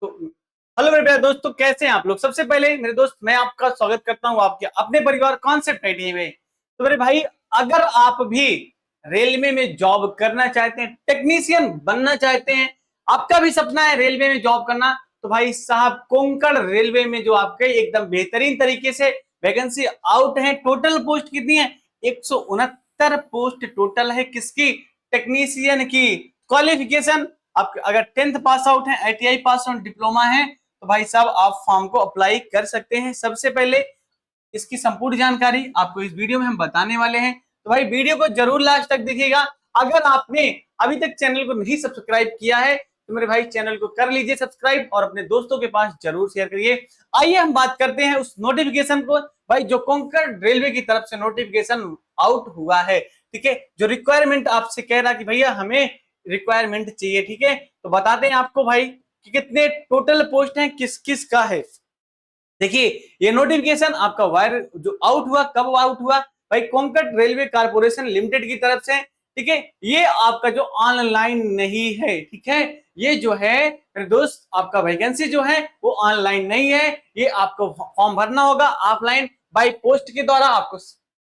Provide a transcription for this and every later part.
तो हेलो मेरे प्यारे दोस्तों, कैसे हैं आप लोग। सबसे पहले मेरे दोस्त मैं आपका स्वागत करता हूं आपके अपने परिवार कॉन्सेप्ट आईटी में। तो मेरे भाई, अगर आप भी रेलवे में जॉब करना चाहते हैं, टेक्नीशियन बनना चाहते हैं, आपका भी सपना है रेलवे में जॉब करना, तो भाई साहब कोंकण रेलवे में जो आपके एकदम बेहतरीन तरीके से वैकेंसी आउट है। टोटल पोस्ट कितनी है? 169 पोस्ट टोटल है। किसकी? टेक्नीशियन की। क्वालिफिकेशन आप अगर 10th पास आउट है, आईटीआई पास आउट, डिप्लोमा है, तो भाई साहब आप फॉर्म को अप्लाई कर सकते हैं। सबसे पहले इसकी संपूर्ण जानकारी आपको इस वीडियो में हम बताने वाले हैं, तो भाई वीडियो को जरूर लास्ट तक देखिएगा। अगर आपने अभी तक चैनल को नहीं सब्सक्राइब किया है तो मेरे भाई चैनल को कर लीजिए सब्सक्राइब और अपने दोस्तों के पास जरूर शेयर करिए। आइए हम बात करते हैं उस नोटिफिकेशन को, भाई जो कोंकण रेलवे की तरफ से नोटिफिकेशन आउट हुआ है। ठीक है, जो रिक्वायरमेंट आपसे कह रहा कि भैया हमें रिक्वायरमेंट चाहिए। ठीक है, तो बताते हैं आपको भाई कि कितने टोटल पोस्ट हैं, किस किस का है। देखिए, ये नोटिफिकेशन आपका वायर जो आउट हुआ, कब आउट हुआ भाई? कोंकण रेलवे कारपोरेशन लिमिटेड की तरफ से। ठीक है, ये आपका जो ऑनलाइन नहीं है। ठीक है, ये जो है मेरे दोस्त आपका वैकेंसी जो है वो ऑनलाइन नहीं है। ये आपको फॉर्म भरना होगा ऑफलाइन, बाई पोस्ट के द्वारा आपको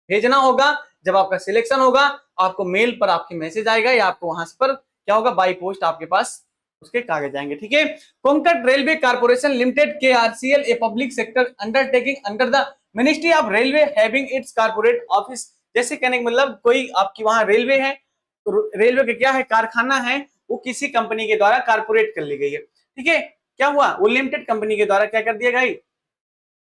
भेजना होगा। जब आपका सिलेक्शन होगा आपको मेल पर आपके मैसेज आएगा या आपको वहां पर क्या होगा, बाई पोस्ट आपके पास उसके कागज आएंगे। ठीक है, कोंकण रेलवे कारपोरेशन लिमिटेड के RCL a public sector undertaking under the ministry of railway having its corporate office. जैसे कहने का मतलब कोई आपकी वहां रेलवे है, तो रेलवे का क्या है, कारखाना है, वो किसी कंपनी के द्वारा कारपोरेट कर ली गई है। ठीक है, क्या हुआ, वो लिमिटेड कंपनी के द्वारा क्या कर दिया गया,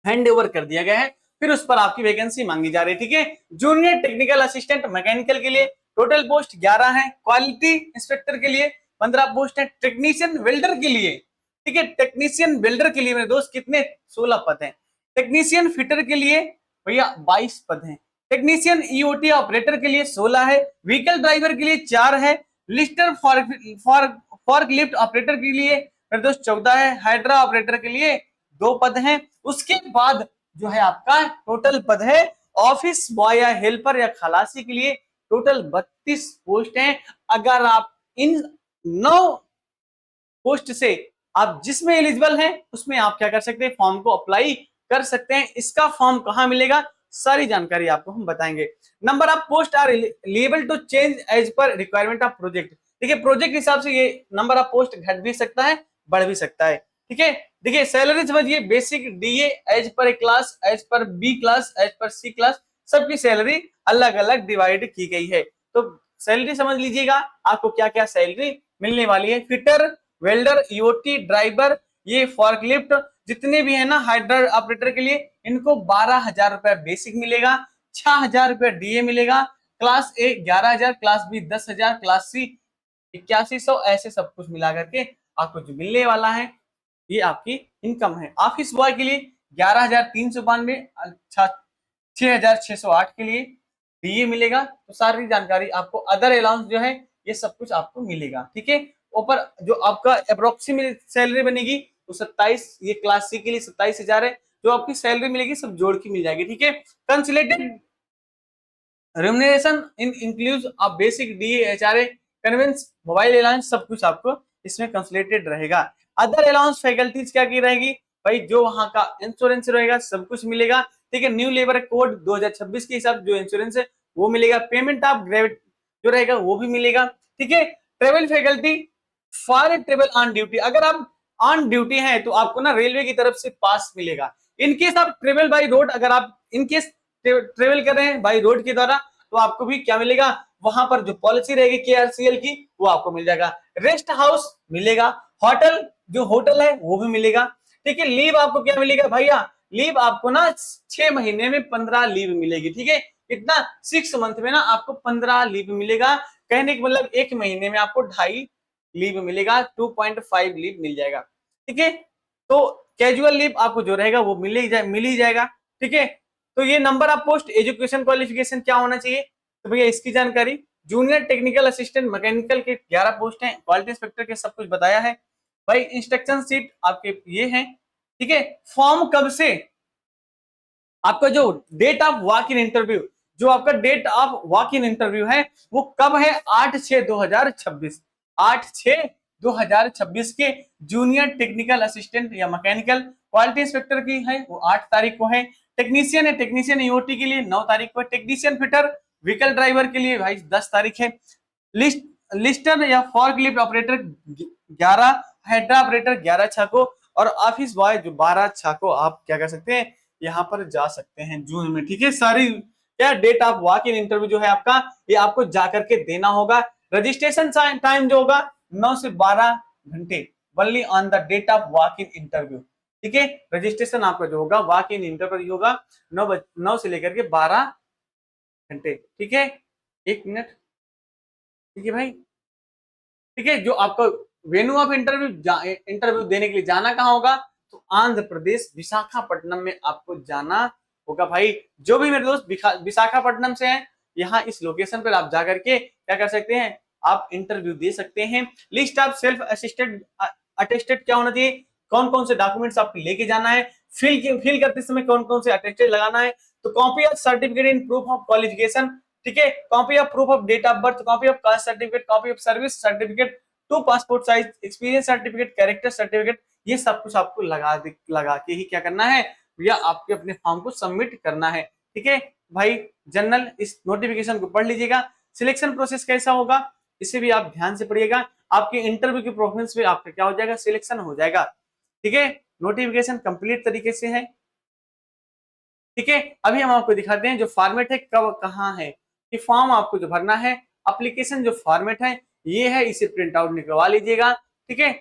हैंड ओवर कर दिया गया है। फिर उस पर आपकी वैकेंसी मांगी जा रही है। ठीक है, जूनियर टेक्निकल असिस्टेंट मैकेनिकल के लिए टोटल पोस्ट 11 है। क्वालिटी इंस्पेक्टर के लिए 15 पोस्ट है। टेक्नीशियन वेल्डर के लिए, ठीक है, टेक्नीशियन वेल्डर के लिए मेरे दोस्त कितने, 16 पद हैं। टेक्नीशियन फिटर के लिए भैया 22 पद हैं। टेक्नीशियन ईओटी ऑपरेटर के लिए 16 है। व्हीकल ड्राइवर के लिए 4 है। लिस्टर फॉर्क लिफ्ट ऑपरेटर के लिए मेरे दोस्त 14 है। हाइड्रा ऑपरेटर के लिए 2 पद हैं। उसके बाद जो है आपका टोटल पद है ऑफिस बॉय या हेल्पर या खलासी के लिए टोटल 32 पोस्ट हैं। अगर आप इन 9 पोस्ट से आप जिसमें एलिजिबल हैं उसमें आप क्या कर सकते हैं, फॉर्म को अप्लाई कर सकते हैं। इसका फॉर्म कहां मिलेगा, सारी जानकारी आपको हम बताएंगे। Number of post are eligible to change as per requirement of project. देखिए, प्रोजेक्ट हिसाब से ये नंबर ऑफ पोस्ट घट भी सकता है, बढ़ भी सकता है। ठीक है, देखिए सैलरी समझिए, basic DA as per class, as per B class, as per C class, सबकी सैलरी अलग अलग डिवाइड की गई है। तो सैलरी समझ लीजिएगा आपको क्या क्या सैलरी मिलने वाली है। फिटर, वेल्डर, ईओटी, ड्राइवर, ये फॉर्कलिफ्ट जितने भी है ना, हाइड्रा ऑपरेटर के लिए इनको 12,000 रुपया बेसिक मिलेगा, 6,000 रुपया डीए मिलेगा, class A 11,000, class B 10,000, class C 8100, ऐसे सब कुछ मिला करके आपको जो मिलने वाला है ये आपकी इनकम है। ऑफिस बॉय के लिए 11,392, 6,608 के लिए डीए मिलेगा। तो सारी जानकारी आपको, अदर अलाउंस जो है ये सब कुछ आपको मिलेगा। ठीक है, ऊपर जो आपका अप्रोक्सीमेट सैलरी बनेगी वो 27, ये क्लास सी के लिए 27,000 है। जो आपकी सैलरी मिलेगी सब जोड़ के मिल जाएगी। ठीक है, consolidated remuneration in includes of basic DA, HRA, conveyance, mobile allowance, सब कुछ आपको इसमें कंसुलेटेड रहेगा। अदर अलाउंस फैकल्टीज क्या की रहेगी भाई, जो वहां का इंश्योरेंस रहेगा सब कुछ मिलेगा। ठीक है, न्यू लेबर कोड 2026 के हिसाब जो इंश्योरेंस है वो मिलेगा। पेमेंट ऑफ ग्रेविट जो रहेगा वो भी मिलेगा। ठीक है, travel faculty for travel on duty, अगर आप ऑन ड्यूटी हैं तो आपको ना रेलवे की तरफ से पास मिलेगा। इनकेस आप ट्रेवल बाई रोड, अगर आप इनकेस ट्रेवल कर रहे हैं बाई रोड के द्वारा तो आपको भी क्या मिलेगा, वहां पर जो पॉलिसी रहेगी केआरसीएल की वो आपको मिल जाएगा। रेस्ट हाउस मिलेगा, होटल जो होटल है वो भी मिलेगा। ठीक है, लीव आपको क्या मिलेगा भैया, लीव आपको ना 6 महीने में 15 लीव मिलेगी। ठीक है, कितना, 6 मंथ में ना आपको 15 लीव मिलेगा। कहने का मतलब एक महीने में आपको 2.5 लीव मिलेगा, 2.5 लीव मिल जाएगा। ठीक है, तो कैजुअल लीव आपको जो रहेगा वो मिल ही जाएगा। ठीक है, तो ये number of post, education qualification क्या होना चाहिए, तो भैया इसकी जानकारी, जूनियर टेक्निकल असिस्टेंट मैकेनिकल के 11 पोस्ट हैं। क्वालिटी इंस्पेक्टर के सब कुछ बताया है भाई। इंस्ट्रक्शन सीट आपके ये हैं। ठीक है, फॉर्म कब से, आपका जो date of walk in interview, जो आपका date of walk in interview है वो कब है, 8/6/2026, 2026 के जूनियर टेक्निकल असिस्टेंट या मैकेनिकल क्वालिटी इंस्पेक्टर की है वो 8 तारीख को है। टेक्नीशियन है, टेक्नीशियन ईओटी के लिए 9 तारीख को है। टेक्नीशियन फिटर व्हीकल ड्राइवर के लिए भाई 10 तारीख है। लिस्टर या फॉर्कलिफ्ट ऑपरेटर 11, हेड्रा ऑपरेटर 11/6 को, और ऑफिस बॉय जो 12/6 को आप क्या कर सकते हैं, यहाँ पर जा सकते हैं जून में। ठीक है, सारी क्या date of walk in interview जो है आपका, ये आपको जाकर के देना होगा। रजिस्ट्रेशन टाइम जो होगा 9 से 12 घंटे, only on the date of walk in interview. ठीक है, रजिस्ट्रेशन आपका जो होगा वॉक इन इंटरव्यू होगा 9 से लेकर के 12 घंटे। ठीक है, 1 मिनट। ठीक है भाई, ठीक है, जो आपका वेन्यू ऑफ इंटरव्यू देने के लिए जाना कहाँ होगा, तो आंध्र प्रदेश विशाखापट्टनम में आपको जाना होगा। भाई जो भी मेरे दोस्त विशाखापट्टनम से हैं, यहाँ इस लोकेशन पर आप जाकर के क्या कर सकते हैं, आप इंटरव्यू दे सकते हैं। लिस्ट ऑफ सेल्फ अटेस्टेड क्या होना चाहिए, कौन कौन से डॉक्यूमेंट्स आपको लेके जाना है, फिल करते समय कौन कौन से अटेस्टेड लगाना है, तो copy of certificate in proof of qualification, ठीक है, copy of proof of date of birth, copy of caste certificate, copy of service certificate, 2 passport size experience certificate, character certificate, ये सब कुछ आपको लगा के ही क्या करना है भैया, आपके अपने फॉर्म को सबमिट करना है। ठीक है भाई, जनरल इस नोटिफिकेशन को पढ़ लीजिएगा। सिलेक्शन प्रोसेस कैसा होगा इसे भी आप ध्यान से पढ़िएगा। आपके इंटरव्यू की परफॉर्मेंस पे आपका क्या हो जाएगा, सिलेक्शन हो जाएगा। ठीक है, नोटिफिकेशन कंप्लीट तरीके से है। ठीक है, अभी हम आपको दिखाते हैं जो फॉर्मेट है कब कहाँ है, कि फॉर्म आपको जो भरना है, एप्लीकेशन जो फॉर्मेट है ये है, इसे प्रिंट आउट निकलवा लीजिएगा। ठीक है,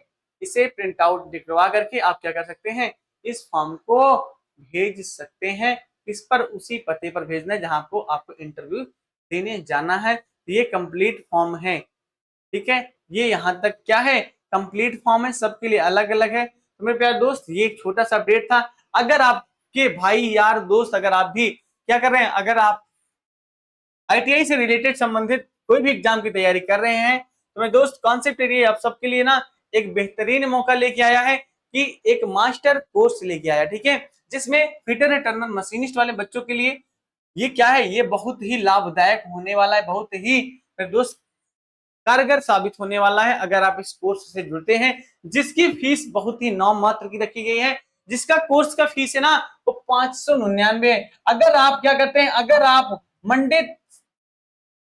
इसे प्रिंट आउट निकलवा करके आप क्या कर सकते हैं, इस फॉर्म को भेज सकते हैं। इस पर उसी पते पर भेजना है जहां को आपको इंटरव्यू देने जाना है। ये कंप्लीट फॉर्म है। ठीक है, ये यहाँ तक क्या है, कंप्लीट फॉर्म है, सबके लिए अलग अलग है। तो मेरे प्यारे दोस्त, ये एक छोटा सा अपडेट था। अगर आपके भाई यार दोस्त, अगर आप भी क्या कर रहे हैं, अगर आप आईटीआई से रिलेटेड संबंधित कोई भी एग्जाम की तैयारी कर रहे हैं, तो मेरे दोस्त कॉन्सेप्ट एरिया आप सबके लिए ना एक बेहतरीन मौका लेके आया है कि एक मास्टर कोर्स लेके आया। ठीक है, जिसमें फिटर टर्नर मशीनिस्ट वाले बच्चों के लिए ये क्या है, ये बहुत ही लाभदायक होने वाला है, बहुत ही मेरे दोस्त कारगर साबित होने वाला है अगर आप इस कोर्स से जुड़ते हैं, जिसकी फीस बहुत ही नाममात्र की रखी गई है। जिसका कोर्स का फीस है ना वो 599 है। अगर आप क्या करते हैं, अगर आप मंडे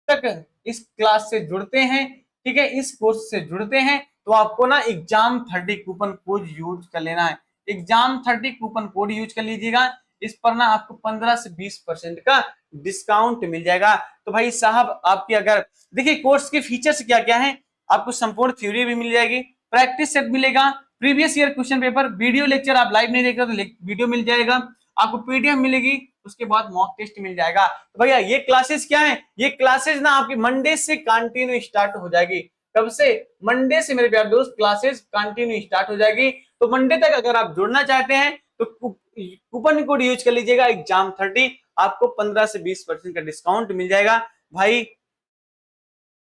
तक इस क्लास से जुड़ते हैं, ठीक है, इस कोर्स से जुड़ते हैं, तो आपको ना एग्जाम 30 कूपन कोड यूज कर लेना है। एग्जाम 30 कूपन कोड यूज कर लीजिएगा। इस पर ना आपको 15 से 20% का डिस्काउंट मिल जाएगा। तो भाई साहब, आपकी अगर देखिए कोर्स के फीचर्स क्या क्या है, आपको संपूर्ण थ्योरी भी मिल जाएगी, प्रैक्टिस सेट मिलेगा, previous year question paper, video lecture आप लाइव नहीं देख रहे तो वीडियो मिल जाएगा, आपको पीडीएफ मिलेगी, उसके बाद मॉक टेस्ट मिल जाएगा। तो भैया ये क्लासेस क्या है, ये क्लासेस ना आपकी मंडे से कंटिन्यू स्टार्ट हो जाएगी। कब से, मंडे से मेरे प्यारे दोस्त क्लासेस कंटिन्यू स्टार्ट हो जाएगी। तो मंडे तक अगर आप जुड़ना चाहते हैं तो कूपन कोड यूज कर लीजिएगा एग्जाम 30, आपको 15 से 20% का डिस्काउंट मिल जाएगा भाई।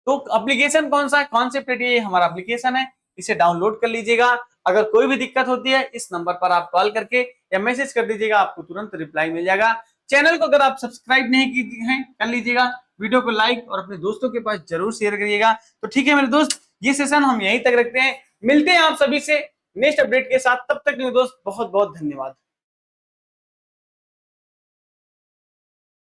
तो एप्लीकेशन कौन सा है, कॉन्सेप्ट ये हमारा एप्लीकेशन है, इसे डाउनलोड कर लीजिएगा। अगर कोई भी दिक्कत होती है इस नंबर पर आप कॉल करके या मैसेज कर दीजिएगा, आपको तुरंत रिप्लाई मिल जाएगा। चैनल को अगर आप सब्सक्राइब नहीं किए हैं कर लीजिएगा, वीडियो को लाइक और अपने दोस्तों के पास जरूर शेयर करिएगा। तो ठीक है मेरे दोस्त, ये सेशन हम यहीं तक रखते हैं, मिलते हैं आप सभी से नेक्स्ट अपडेट के साथ। तब तक मेरे दोस्त बहुत बहुत धन्यवाद।